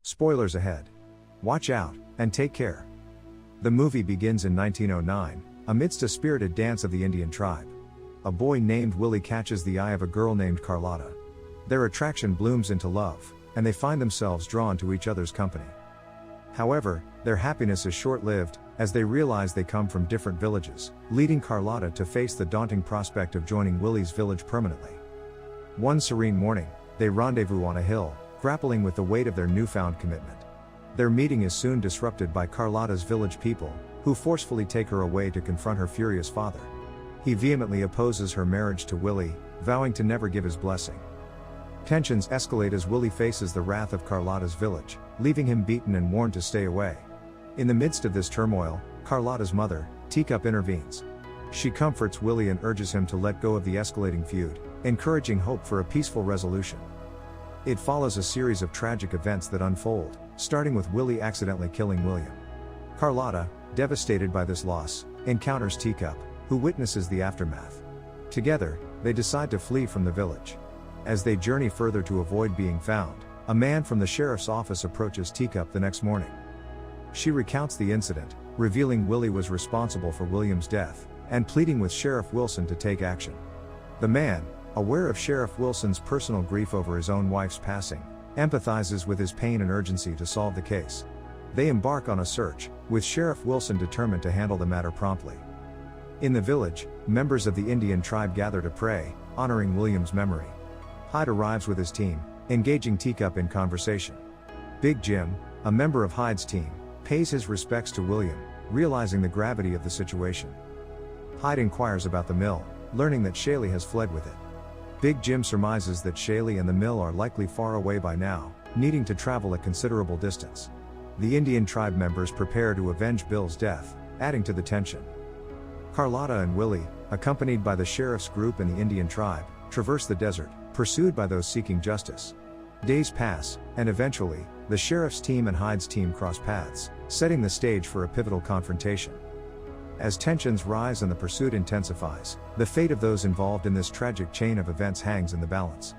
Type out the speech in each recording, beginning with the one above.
Spoilers ahead. Watch out, and take care. The movie begins in 1909, amidst a spirited dance of the Indian tribe. A boy named Willie catches the eye of a girl named Carlotta. Their attraction blooms into love, and they find themselves drawn to each other's company. However, their happiness is short-lived, as they realize they come from different villages, leading Carlotta to face the daunting prospect of joining Willie's village permanently. One serene morning, they rendezvous on a hill, grappling with the weight of their newfound commitment. Their meeting is soon disrupted by Carlotta's village people, who forcefully take her away to confront her furious father. He vehemently opposes her marriage to Willie, vowing to never give his blessing. Tensions escalate as Willie faces the wrath of Carlotta's village, leaving him beaten and warned to stay away. In the midst of this turmoil, Carlotta's mother, Teacup, intervenes. She comforts Willie and urges him to let go of the escalating feud, encouraging hope for a peaceful resolution. It follows a series of tragic events that unfold, starting with Willie accidentally killing William. Carlotta, devastated by this loss, encounters Teacup, who witnesses the aftermath. Together, they decide to flee from the village. As they journey further to avoid being found, a man from the sheriff's office approaches Teacup the next morning. She recounts the incident, revealing Willie was responsible for William's death, and pleading with Sheriff Wilson to take action. The man, aware of Sheriff Wilson's personal grief over his own wife's passing, empathizes with his pain and urgency to solve the case. They embark on a search, with Sheriff Wilson determined to handle the matter promptly. In the village, members of the Indian tribe gather to pray, honoring William's memory. Hyde arrives with his team, engaging Teacup in conversation. Big Jim, a member of Hyde's team, pays his respects to William, realizing the gravity of the situation. Hyde inquires about the mill, learning that Shaley has fled with it. Big Jim surmises that Shaley and the mill are likely far away by now, needing to travel a considerable distance. The Indian tribe members prepare to avenge Bill's death, adding to the tension. Carlotta and Willie, accompanied by the sheriff's group and the Indian tribe, traverse the desert, pursued by those seeking justice. Days pass, and eventually, the sheriff's team and Hyde's team cross paths, setting the stage for a pivotal confrontation. As tensions rise and the pursuit intensifies, the fate of those involved in this tragic chain of events hangs in the balance.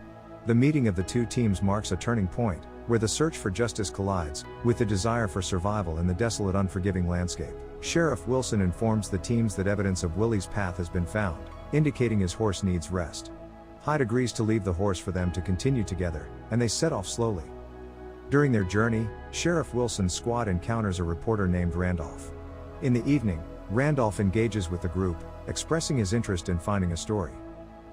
The meeting of the two teams marks a turning point, where the search for justice collides with the desire for survival in the desolate, unforgiving landscape. Sheriff Wilson informs the teams that evidence of Willie's path has been found, indicating his horse needs rest. Hyde agrees to leave the horse for them to continue together, and they set off slowly. During their journey, Sheriff Wilson's squad encounters a reporter named Randolph. In the evening, Randolph engages with the group, expressing his interest in finding a story.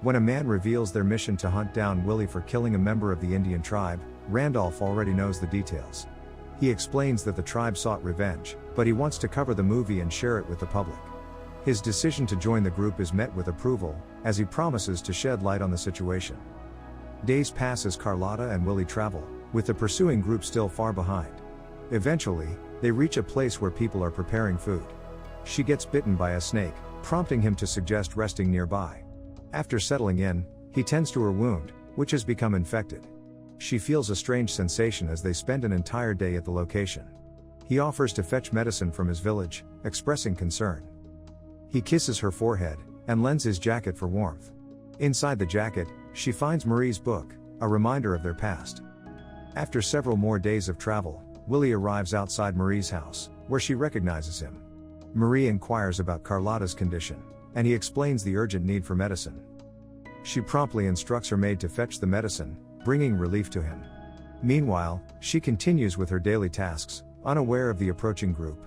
When a man reveals their mission to hunt down Willie for killing a member of the Indian tribe, Randolph already knows the details. He explains that the tribe sought revenge, but he wants to cover the movie and share it with the public. His decision to join the group is met with approval, as he promises to shed light on the situation. Days pass as Carlotta and Willie travel, with the pursuing group still far behind. Eventually, they reach a place where people are preparing food. She gets bitten by a snake, prompting him to suggest resting nearby. After settling in, he tends to her wound, which has become infected. She feels a strange sensation as they spend an entire day at the location. He offers to fetch medicine from his village, expressing concern. He kisses her forehead, and lends his jacket for warmth. Inside the jacket, she finds Marie's book, a reminder of their past. After several more days of travel, Willie arrives outside Marie's house, where she recognizes him. Marie inquires about Carlotta's condition, and he explains the urgent need for medicine. She promptly instructs her maid to fetch the medicine, bringing relief to him. Meanwhile, she continues with her daily tasks, unaware of the approaching group.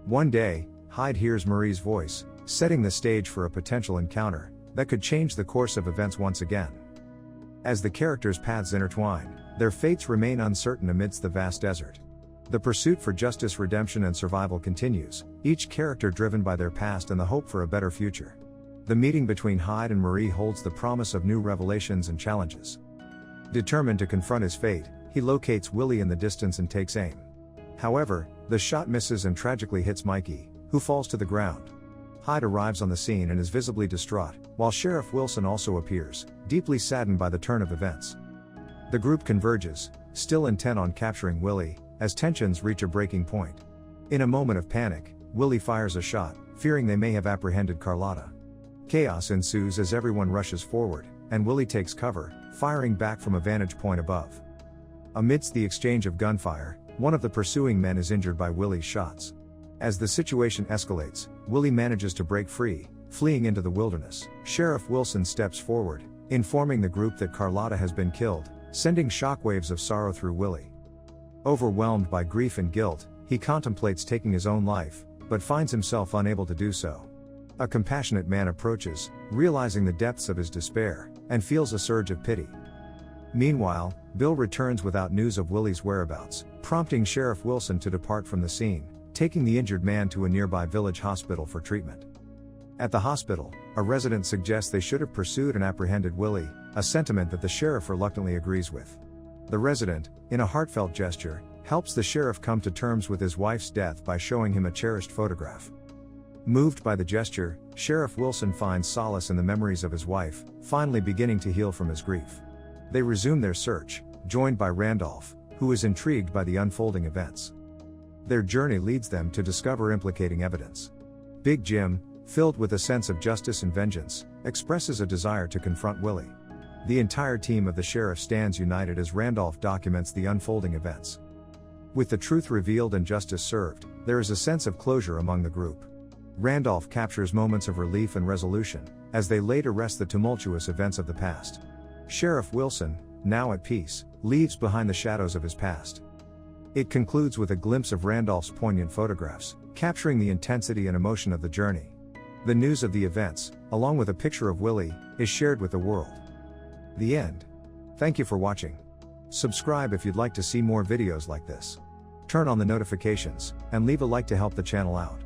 One day, Hyde hears Marie's voice, setting the stage for a potential encounter that could change the course of events once again. As the characters' paths intertwine, their fates remain uncertain amidst the vast desert. The pursuit for justice, redemption, and survival continues, each character driven by their past and the hope for a better future. The meeting between Hyde and Marie holds the promise of new revelations and challenges. Determined to confront his fate, he locates Willie in the distance and takes aim. However, the shot misses and tragically hits Mikey, who falls to the ground. Hyde arrives on the scene and is visibly distraught, while Sheriff Wilson also appears, deeply saddened by the turn of events. The group converges, still intent on capturing Willie, as tensions reach a breaking point. In a moment of panic, Willie fires a shot, fearing they may have apprehended Carlotta. Chaos ensues as everyone rushes forward, and Willie takes cover, firing back from a vantage point above. Amidst the exchange of gunfire, one of the pursuing men is injured by Willie's shots. As the situation escalates, Willie manages to break free, fleeing into the wilderness. Sheriff Wilson steps forward, informing the group that Carlotta has been killed, sending shockwaves of sorrow through Willie. Overwhelmed by grief and guilt, he contemplates taking his own life, but finds himself unable to do so. A compassionate man approaches, realizing the depths of his despair, and feels a surge of pity. Meanwhile, Bill returns without news of Willie's whereabouts, prompting Sheriff Wilson to depart from the scene, taking the injured man to a nearby village hospital for treatment. At the hospital, a resident suggests they should have pursued and apprehended Willie, a sentiment that the sheriff reluctantly agrees with. The resident, in a heartfelt gesture, helps the sheriff come to terms with his wife's death by showing him a cherished photograph. Moved by the gesture, Sheriff Wilson finds solace in the memories of his wife, finally beginning to heal from his grief. They resume their search, joined by Randolph, who is intrigued by the unfolding events. Their journey leads them to discover implicating evidence. Big Jim, filled with a sense of justice and vengeance, expresses a desire to confront Willie. The entire team of the sheriff stands united as Randolph documents the unfolding events. With the truth revealed and justice served, there is a sense of closure among the group. Randolph captures moments of relief and resolution, as they lay to rest the tumultuous events of the past. Sheriff Wilson, now at peace, leaves behind the shadows of his past. It concludes with a glimpse of Randolph's poignant photographs, capturing the intensity and emotion of the journey. The news of the events, along with a picture of Willie, is shared with the world. The end. Thank you for watching. Subscribe if you'd like to see more videos like this. Turn on the notifications, and leave a like to help the channel out.